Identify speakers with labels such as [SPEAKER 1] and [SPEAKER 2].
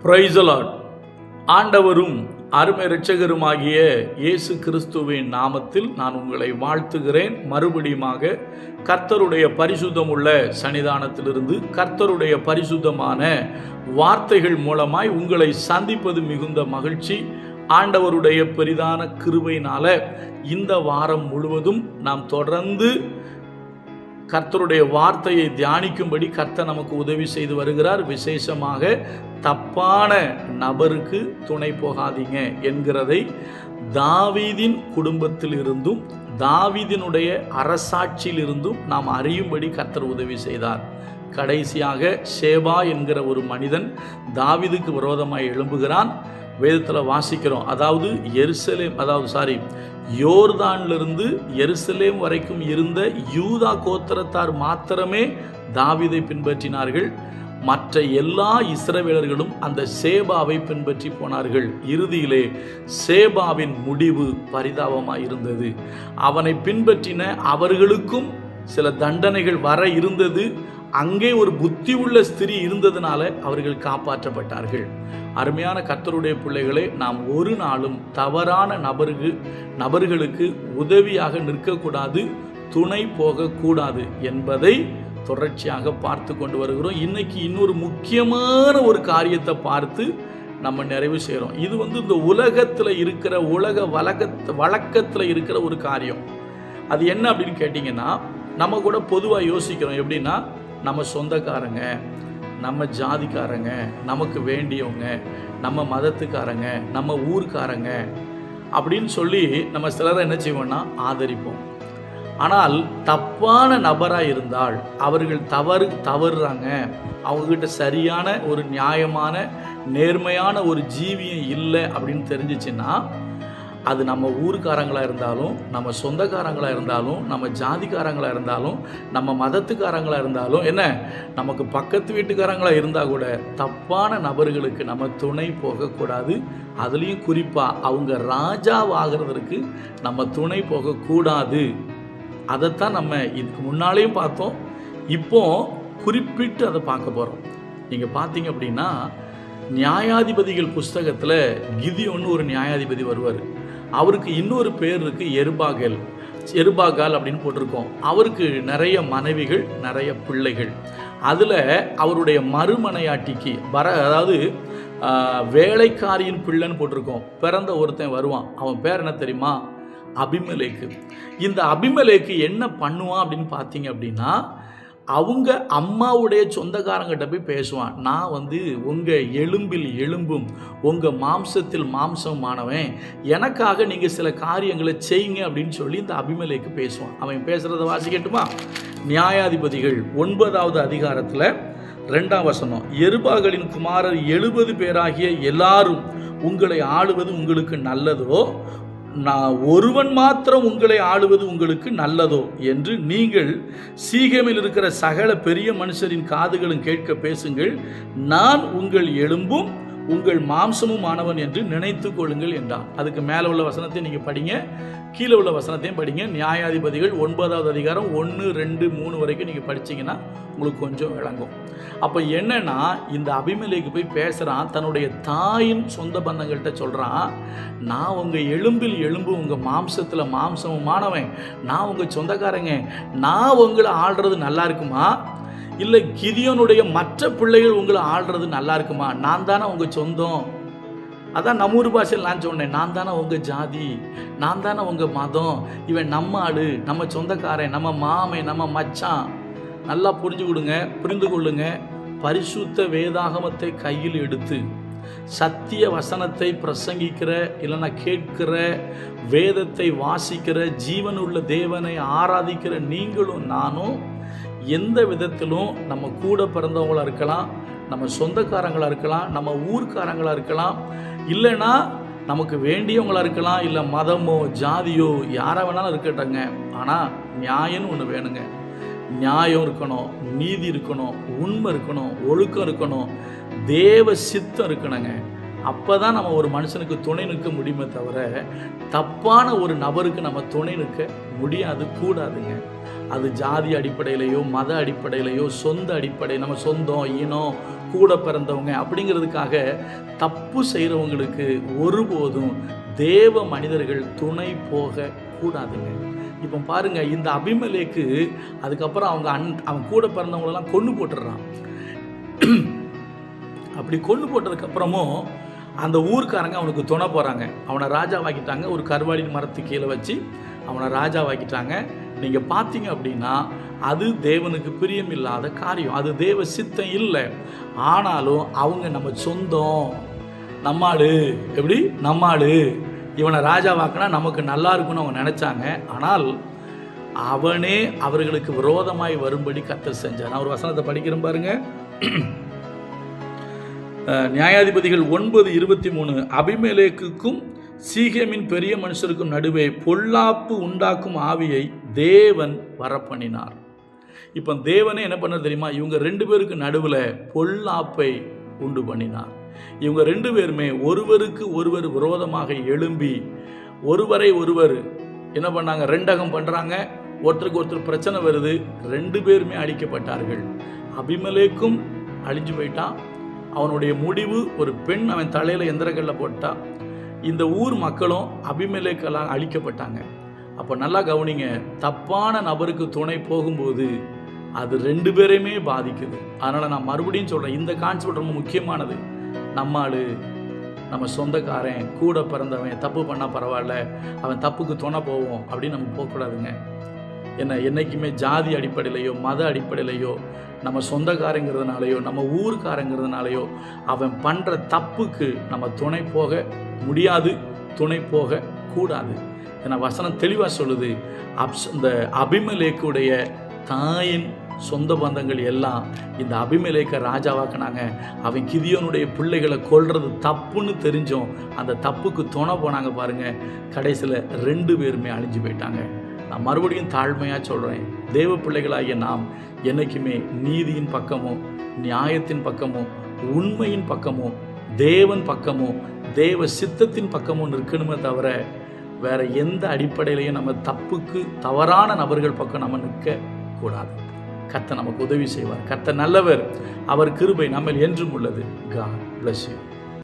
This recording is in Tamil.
[SPEAKER 1] Praise the Lord. ஆண்டவரும் அருமை இரட்சகருமாகிய இயேசு கிறிஸ்துவின் நாமத்தில் நான் உங்களை வாழ்த்துகிறேன். மறுபடியுமாக கர்த்தருடைய பரிசுத்தமுள்ள சன்னிதானத்திலிருந்து கர்த்தருடைய பரிசுத்தமான வார்த்தைகள் மூலமாய் உங்களை சந்திப்பது மிகுந்த மகிழ்ச்சி. ஆண்டவருடைய பெரிதான கிருபையினால இந்த வாரம் முழுவதும் நாம் தொடர்ந்து கர்த்தருடைய வார்த்தையை தியானிக்கும்படி கர்த்தர் நமக்கு உதவி செய்து வருகிறார். விசேஷமாக தப்பான நபருக்கு துணை போகாதீங்க என்கிறதை தாவீதின் குடும்பத்தில் இருந்தும் தாவீதினுடைய அரசாட்சியில் இருந்தும் நாம் அறியும்படி கர்த்தர் உதவி செய்தார். கடைசியாக சேபா என்கிற ஒரு மனிதன் தாவீதுக்கு விரோதமாய் எழும்புகிறான். வேதத்தில் வாசிக்கிறோம். யோர்தானிலிருந்து எருசலேம் வரைக்கும் இருந்த யூதா கோத்திரத்தார் மாத்திரமே தாவீதை பின்பற்றினார்கள். மற்ற எல்லா இஸ்ரவேலர்களும் அந்த சேபாவை பின்பற்றி போனார்கள். இறுதியிலே சேபாவின் முடிவு பரிதாபமாக இருந்தது. அவனை பின்பற்றின அவர்களுக்கும் சில தண்டனைகள் வர இருந்தது. அங்கே ஒரு புத்தி உள்ள ஸ்திரீ இருந்ததுனால அவர்கள் காப்பாற்றப்பட்டார்கள். அருமையான கர்த்தருடைய பிள்ளைகளே, நாம் ஒரு நாளும் தவறான நபர்களுக்கு உதவியாக நிற்கக்கூடாது, துணை போகக்கூடாது என்பதை தொடர்ச்சியாக பார்த்து கொண்டு வருகிறோம். இன்னைக்கு இன்னொரு முக்கியமான ஒரு காரியத்தை பார்த்து நம்ம நிறைவு செய்கிறோம். இது இந்த உலகத்தில் இருக்கிற வழக்கத்தில் இருக்கிற ஒரு காரியம். அது என்ன அப்படின்னு கேட்டிங்கன்னா, நம்ம கூட பொதுவாக யோசிக்கிறோம். எப்படின்னா, நம்ம சொந்தக்காரங்க, நம்ம ஜாதிக்காரங்க, நமக்கு வேண்டியவங்க, நம்ம மதத்துக்காரங்க, நம்ம ஊர்க்காரங்க அப்படின்னு சொல்லி நம்ம சிலரை என்ன செய்வோம்னா ஆதரிப்போம். ஆனால் தப்பான நபராக இருந்தால் அவர்கள் தவறுறாங்க, அவங்கக்கிட்ட சரியான ஒரு நியாயமான நேர்மையான ஒரு ஜீவியம் இல்லை அப்படின்னு தெரிஞ்சிச்சுன்னா, அது நம்ம ஊருக்காரங்களாக இருந்தாலும், நம்ம சொந்தக்காரங்களாக இருந்தாலும், நம்ம ஜாதிக்காரங்களாக இருந்தாலும், நம்ம மதத்துக்காரங்களாக இருந்தாலும், நமக்கு பக்கத்து வீட்டுக்காரங்களாக இருந்தால் கூட தப்பான நபர்களுக்கு நம்ம துணை போகக்கூடாது. அதுலேயும் குறிப்பாக அவங்க ராஜாவாகிறதுக்கு நம்ம துணை போகக்கூடாது. அதைத்தான் நம்ம இதுக்கு முன்னாலேயும் பார்த்தோம். இப்போ குறிப்பிட்டு அதை பார்க்க போகிறோம். நீங்கள் பார்த்தீங்க அப்படின்னா, நியாயாதிபதிகள் புஸ்தகத்தில் கிதியோன்னு ஒரு நியாயாதிபதி வருவார். அவருக்கு இன்னொரு பேர் இருக்குது, எருபாகால் அப்படின்னு போட்டிருக்கோம். அவருக்கு நிறைய மனைவிகள், நிறைய பிள்ளைகள். அதில் அவருடைய மறுமனையாட்டிக்கு வேலைக்காரியின் பிள்ளைன்னு போட்டிருக்கோம். பிறந்த ஒருத்தன் வருவான். அவன் பேர் என்ன தெரியுமா? அபிமெலேக்கு. இந்த அபிமெலேக்கு என்ன பண்ணுவான் அப்படின்னு பார்த்தீங்க அப்படின்னா, அவங்க அம்மாவுடைய சொந்தக்காரங்கிட்ட போய் பேசுவான். நான் உங்கள் எலும்பில் எலும்பும் உங்கள் மாம்சத்தில் மாம்சமானவன், எனக்காக நீங்கள் சில காரியங்களை செய்யுங்க அப்படின்னு சொல்லி இந்த அபிமெலேக்கு பேசுவான். அவன் பேசுகிறத வாசிக்கட்டுமா? நியாயாதிபதிகள் 9வது அதிகாரத்தில் 2ஆம் வசனம். எருபாகளின் குமாரர் 70 பேராகிய எல்லாரும் உங்களை ஆளுவது உங்களுக்கு நல்லதோ, நான் ஒருவன் மாத்திரம் உங்களை ஆளுவது உங்களுக்கு நல்லதோ என்று நீங்கள் சீகேமில் இருக்கிற சகல பெரிய மனுஷரின் காதுகளும் கேட்க பேசுங்கள். நான் உங்கள் எலும்பும் உங்கள் மாம்சமும் ஆனவன் என்று நினைத்து கொள்ளுங்கள் என்றான். அதுக்கு மேலே உள்ள வசனத்தை நீங்கள் படிங்க, கீழே உள்ள வசனத்தையும் படிங்க. நியாயாதிபதிகள் 9வது அதிகாரம் 1, 2, 3 வரைக்கும் நீங்கள் படிச்சிங்கன்னா உங்களுக்கு கொஞ்சம் விளங்கும். அப்போ என்னன்னா, இந்த அபிமெலேக்கு போய் பேசுகிறான். தன்னுடைய தாயின் சொந்த பந்தங்கள்கிட்ட சொல்கிறான், நான் உங்கள் எலும்பில் எலும்பு உங்கள் மாம்சத்தில் மாம்சமுமானவன், நான் உங்கள் சொந்தக்காரங்க, நான் உங்களை ஆள்றது நல்லா இருக்குமா? இல்லை கிதியோனுடைய மற்ற பிள்ளைகள் உங்களை ஆள்றது நல்லா இருக்குமா? நான் தானே உங்கள் சொந்தம். அதான் நம்ம ஊர் பாஷையில் நான் சொன்னேன், நான் தானே உங்கள் ஜாதி, நான் தானே உங்கள் மதம், இவன் நம்ம ஆளு, நம்ம சொந்தக்காரன், நம்ம மாமன், நம்ம மச்சான். நல்லா புரிந்து கொள்ளுங்க. பரிசுத்த வேதாகமத்தை கையில் எடுத்து சத்திய வசனத்தை பிரசங்கிக்கிற, இல்லைன்னா கேட்கிற, வேதத்தை வாசிக்கிற, ஜீவனுள்ள தேவனை ஆராதிக்கிற நீங்களும் நானும் எந்த விதத்திலும் நம்ம கூட பிறந்தவங்களாக இருக்கலாம், நம்ம சொந்தக்காரங்களாக இருக்கலாம், நம்ம ஊர்க்காரங்களாக இருக்கலாம், இல்லைன்னா நமக்கு வேண்டியவங்களாக இருக்கலாம், இல்லை மதமோ ஜாதியோ யாராக வேணாலும் இருக்கட்டங்க. ஆனால் நியாயம்னு ஒன்று வேணுங்க. நியாயம் இருக்கணும், நீதி இருக்கணும், உண்மை இருக்கணும், ஒழுக்கம் இருக்கணும், தேவ சித்தம் இருக்கணுங்க. அப்போ தான் நம்ம ஒரு மனுஷனுக்கு துணை நிற்க முடியுமே தவிர தப்பான ஒரு நபருக்கு நம்ம துணை நிற்க முடியாது, கூடாதுங்க. அது ஜாதி அடிப்படையிலையோ மத அடிப்படையிலையோ சொந்த அடிப்படை, நம்ம சொந்தம் இனம் கூட பிறந்தவங்க அப்படிங்கிறதுக்காக தப்பு செய்கிறவங்களுக்கு ஒருபோதும் தேவ மனிதர்கள் துணை போக கூடாதுங்க. இப்போ பாருங்க, இந்த அபிமெலேக்கு அதுக்கப்புறம் அவன் கூட பிறந்தவங்களெல்லாம் கொன்று போட்டுடுறான். அப்படி கொன்று போட்டதுக்கப்புறமும் அந்த ஊர்க்காரங்க அவனுக்கு துணை போகிறாங்க. அவனை ராஜாவாக்கிட்டாங்க. ஒரு கருவாளின் மரத்துக்கு கீழே வச்சு அவனை ராஜாவாக்கிட்டாங்க. நீங்கள் பார்த்தீங்க அப்படின்னா அது தேவனுக்கு பிரியம் இல்லாத காரியம், அது தேவ சித்தம் இல்லை. ஆனாலும் அவங்க நம்ம சொந்தம், நம்மாளு, எப்படி நம்மாளு, இவனை ராஜாவாக்கினா நமக்கு நல்லா இருக்கும்னு அவங்க நினச்சாங்க. ஆனால் அவனே அவர்களுக்கு விரோதமாய் வரும்படி கர்த்தர் செஞ்சார். நான் ஒரு வசனத்தை படிக்கிறேன் பாருங்க. நியாயாதிபதிகள் 9:23. அபிமெலேக்குக்கும் சீகேமின் பெரிய மனுஷருக்கும் நடுவே பொல்லாப்பு உண்டாக்கும் ஆவியை தேவன் வரப்பண்ணினார். இப்போ தேவனே என்ன பண்ண தெரியுமா? இவங்க 2 பேருக்கு நடுவில் பொல்லாப்பை உண்டு பண்ணினார். இவங்க 2 பேருமே ஒருவருக்கு ஒருவர் விரோதமாக எழும்பி ஒருவரை ஒருவர் என்ன பண்ணாங்க, ரெண்டகம் பண்ணுறாங்க. ஒருத்தருக்கு ஒருத்தர் பிரச்சனை வருது. 2 பேருமே அழிக்கப்பட்டார்கள். அபிமெலேக்கும் அழிஞ்சு போயிட்டான். அவனுடைய முடிவு ஒரு பெண் அவன் தலையில் எந்திரக்கல்ல போட்டா. இந்த ஊர் மக்களும் அபிமெலேக்கெல்லாம் அழிக்கப்பட்டாங்க. அப்போ நல்லா கவனிங்க, தப்பான நபருக்கு துணை போகும்போது அது 2 பேரையுமே பாதிக்குது. அதனால் நான் மறுபடியும் சொல்கிறேன், இந்த கான்செப்ட் ரொம்ப முக்கியமானது. நம்மாள், நம்ம சொந்தக்காரன், கூட பிறந்தவன் தப்பு பண்ணால் பரவாயில்ல, அவன் தப்புக்கு துணை போவோம் அப்படின்னு நம்ம போகக்கூடாதுங்க. என்னைக்குமே ஜாதி அடிப்படையிலையோ மத அடிப்படையிலையோ நம்ம சொந்தக்காரங்கிறதுனாலையோ நம்ம ஊருக்காரங்கிறதுனாலையோ அவன் பண்ணுற தப்புக்கு நம்ம துணை போக முடியாது, துணை போக கூடாது. ஏன்னா வசனம் தெளிவாக சொல்லுது, இந்த அபிமெலேக்குடைய தாயின் சொந்த பந்தங்கள் எல்லாம் இந்த அபிமெலேக்கை ராஜாவாக்குனாங்க. அவன் கிதியோனுடைய பிள்ளைகளை கொல்றது தப்புன்னு தெரிஞ்சோம் அந்த தப்புக்கு துணை போனாங்க பாருங்க. கடைசியில் 2 பேருமே அழிஞ்சு போயிட்டாங்க. நான் மறுபடியும் தாழ்மையாக சொல்கிறேன், தேவ பிள்ளைகளாகிய நாம் என்றைக்குமே நீதியின் பக்கமும் நியாயத்தின் பக்கமும் உண்மையின் பக்கமும் தேவன் பக்கமும் தேவ சித்தத்தின் பக்கமும் நிற்கணுமே தவிர வேற எந்த அடிப்படையிலையும் நம்ம தப்புக்கு தவறான நபர்கள் பக்கம் நம்ம நிற்க கூடாது. கர்த்தர் நமக்கு உதவி செய்வார். கர்த்தர் நல்லவர், அவர் கிருபை நம்ம என்றும் உள்ளது. God bless you.